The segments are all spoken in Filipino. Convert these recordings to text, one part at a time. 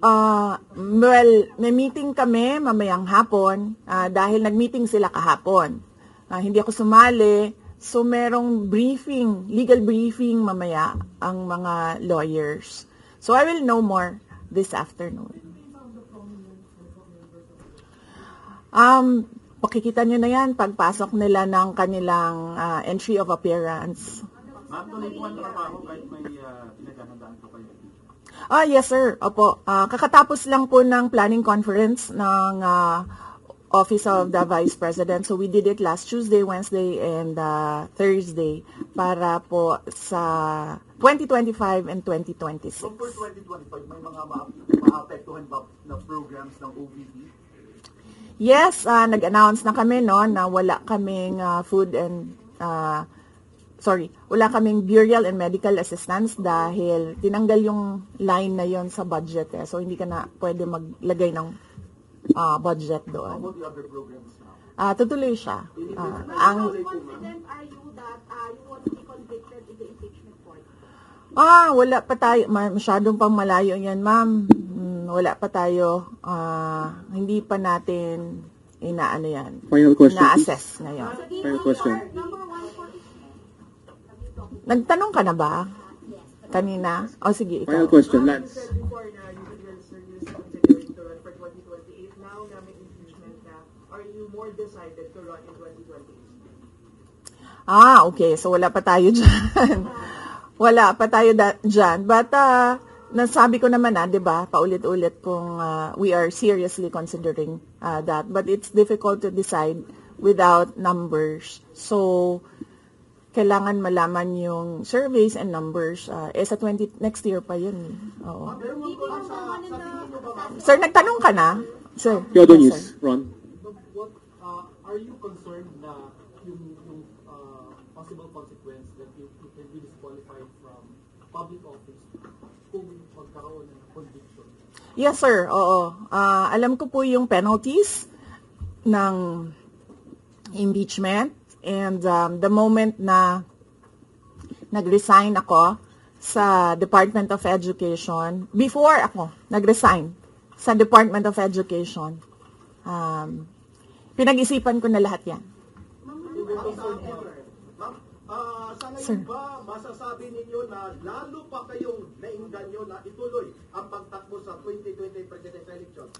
Well, may meeting kami mamayang hapon dahil nag-meeting sila kahapon. Hindi ako sumali, so merong briefing, legal briefing mamaya ang mga lawyers. So I will know more this afternoon. Pakikita nyo na yan pagpasok nila ng kanilang entry of appearance. Ma'am, tuloy po ang trabaho kahit may pinaghahandaan po kayo. Yes sir, opo. Kakatapos lang po ng planning conference ng Office of the Vice President. So we did it last Tuesday, Wednesday, and Thursday para po sa 2025 and 2026. So for 2025, may mga maapektuhan ba na programs ng OVP? Yes, nag-announce na kami na wala kaming wala kaming burial and medical assistance dahil tinanggal yung line na yon sa budget So hindi ka na pwede maglagay ng budget How doon. about the other programs now? Tutuloy siya. How confident are you that you won't be convicted in the impeachment court? Wala pa tayo. Masyadong pang malayo yan, ma'am. Wala pa tayo. Hindi pa natin inaano yan. Final question, Na-assess ngayon. Final question. Number 146. Nagtanong ka na ba? Kanina? Sige, Final ikaw. question, Lance. Before na you will seriously considering to run for 2028, now na may impeachment na, are you more decided to run in 2028? Okay. So wala pa tayo dyan. Wala pa tayo dyan. But, nasabi ko naman di ba, paulit-ulit kung we are seriously considering that. But it's difficult to decide without numbers. So, kailangan malaman yung surveys and numbers. Sa next year pa yun. Oo. Sir, nagtanong ka na? Sir. Yodo Yes, News, sir. Ron. What are you concerned na yung possible consequence that you can be disqualified from public office kung magkaroon ng conviction? Yes, sir. Oo. Alam ko po yung penalties ng impeachment. And the moment na nag-resign ako sa Department of Education, before ako nag-resign sa Department of Education, pinag-isipan ko na lahat yan. Sa ngayon ba masasabi ninyo na lalo pa kayong nainganyo na ituloy ang pagtakbo sa 2020 presidential election?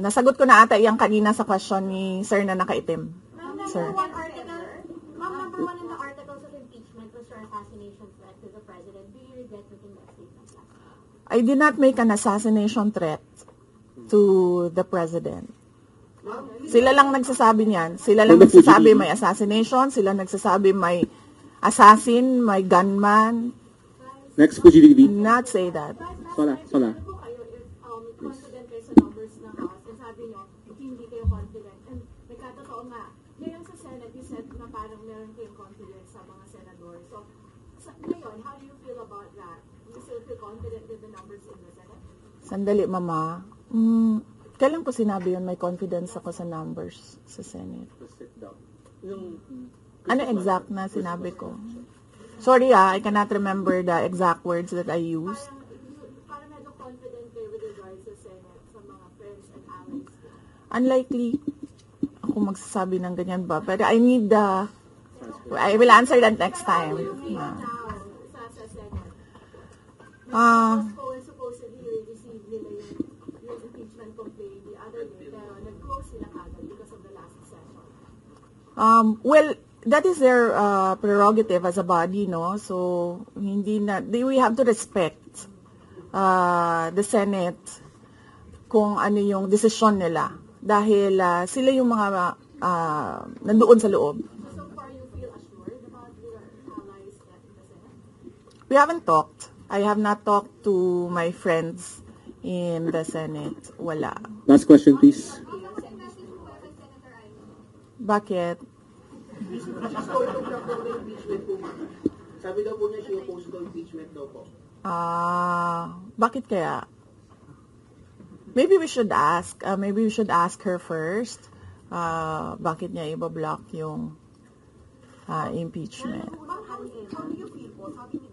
Nasagot ko na ata yung kanina sa question ni Sir na nakaitim. Sir. Number one in the articles of impeachment was your assassination threat to the president. Do you regret making that statement last time? I did not make an assassination threat to the president. Sila lang nagsasabi niyan. Sila lang nagsasabi may assassination. Sila nagsasabi may assassin, may gunman. Next po, GDB. Not say that. Sala. Ano po kayo if confident kayo sa numbers na House and sabi nyo, hindi kayo confident. And nagkatotoo nga, ngayon sa Senate, you said na parang meron kayong confidence sa mga senador. So, ngayon, how do you feel about that? Do you still feel confident with the numbers in the Senate? Sandali, Mama. Kailan ko sinabi yun, may confidence ako sa numbers sa Senate? Ano exact na sinabi ko? Sorry I cannot remember the exact words that I used. Parang medyo confident kayo with regards sa Senate, sa mga friends and allies. Unlikely ako magsasabi ng ganyan ba? Pero I will answer that next time. Now, sa Senate. Supposedly received nila yung impeachment complaint the other day, pero nag-close sila kagad because of the last session. Well, that is their prerogative as a body, no? So, we have to respect the Senate kung ano yung desisyon nila. Dahil sila yung mga nandoon sa loob. So far, you feel assured about your allies in the Senate? We haven't talked. I have not talked to my friends in the Senate. Wala. Last question, please. Bakit? Sabi daw po niya, siya oppose daw impeachment daw po. Bakit kaya? Maybe we should ask. Maybe we should ask her first. Bakit niya ibablock yung impeachment? How do you feel po? How do you